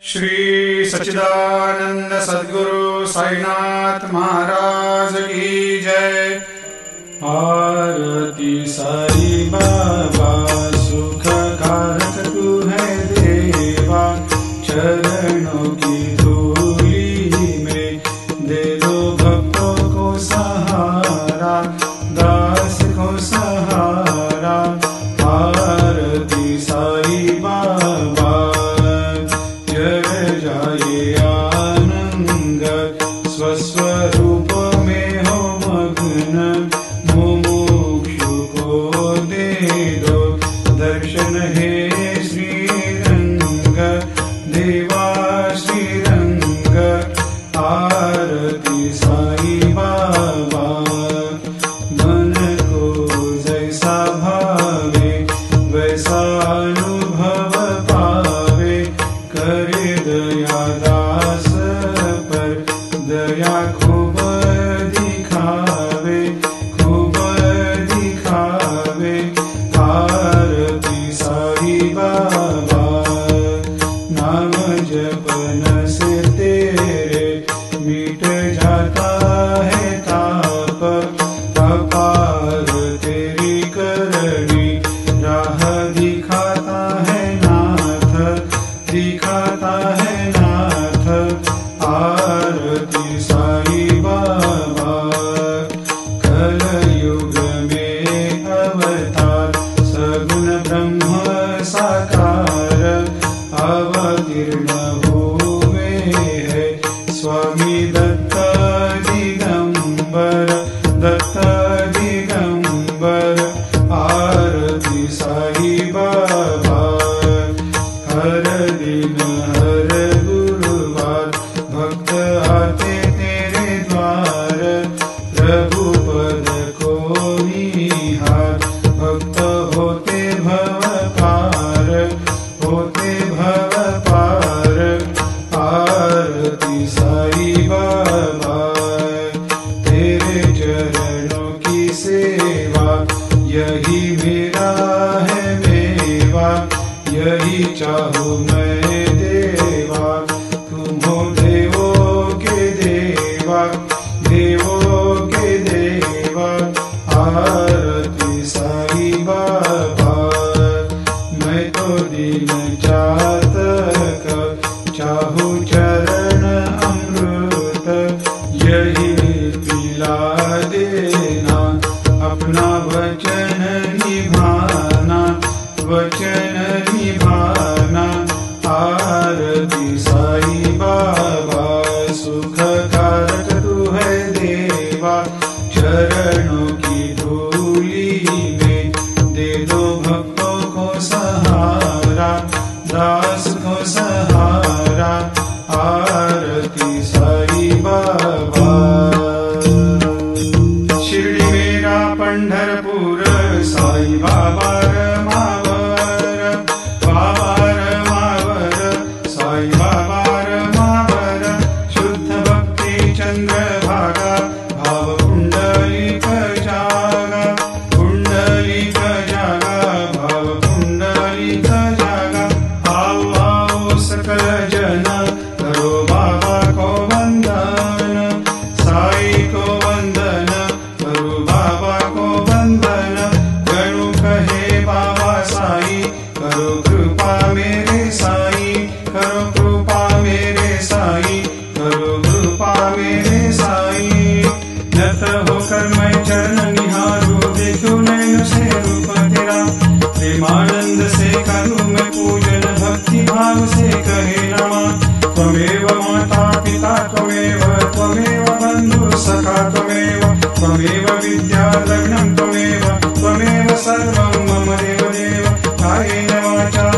श्री सच्चिदानंद सद्गुरु साईनाथ महाराज की जय। आरती साई बाबा सुख कारक तू है देवा, चरणों की धूली में दे दो भक्तों को सहारा, दास को सहारा। आरती साई बाबा जय जाए आनंद, स्वस्वरूप में हो मग्न, मुमुक्षु को दे दो दर्शन हे श्रीरंग, देवा श्रीरंग। आरती साई बाबा मन को जैसा भावे वैसा अनुभव पावे, करे दया दास पर दया खूब दिखावे, खूब दिखावे। आरती साई बाबा नाम जपन से तेरे मिट जाता है ताप, अपार तेरी करनी राह दिखाता है नाथ, दिखाता है नाथ। आरती साई बाबा कलयुग में अवतार, सगुण ब्रह्म साकार अवतीर्ण हुए है स्वामी दत्त दिगंबर, दत्त दिगंबर। आरती साई बाबा हर दिन हर गुरुवार भक्त आते तेरे द्वार, प्रभु पद को निहार, भक्त होते भव पार, होते भव पार। आरती साई बाबा तेरे चरणों की सेवा, यही मेरा है मेवा, यही चाहूँ मैं देवा। तुम हो देवों के देवा, देवों के देवा। आरती साई बाबा मैं तो दिन चातक, चाहूँ चरण अमृत, यही पिला देना, अपना वचन निभाना, वचन निभाना। आरती साई बाबा सुख कारक तू है देवा, चरणों की धूली में दे दो भक्तों को सहारा, दास को सहारा। आरती साई बाबा शिर्डी मेरा पंढरपूर, साई बाबा रमावर, बाबा रमावर, साई बाबा रमावर। शुद्ध भक्ति चंद्रभागा, भाव कुंडलिक जागा, कुंडलिक जागा, भाव कुंडलिक जागा। आओ आओ सकल जन करो बाबा को वंदन, साई को वंदन, करो बाबा को वंदन। गणु कहे बाबा साई, करो कृपा मेरे साई, करो कृपा मेरे साई, करो कृपा मेरे साई। नत होकर मैं चरण निहारूं, देखूं नैन से रूप तेरा, प्रेमानंद से करूं मैं पूजन, भक्ति भाव से कहे नमः। त्वमेव माता पिता त्वमेव, त्वमेव बंधु सखा त्वमेव, त्वमेव विद्या द्रविणं त्वमेव, त्वमेव सर्वं मम देव देव। कायेन वाचा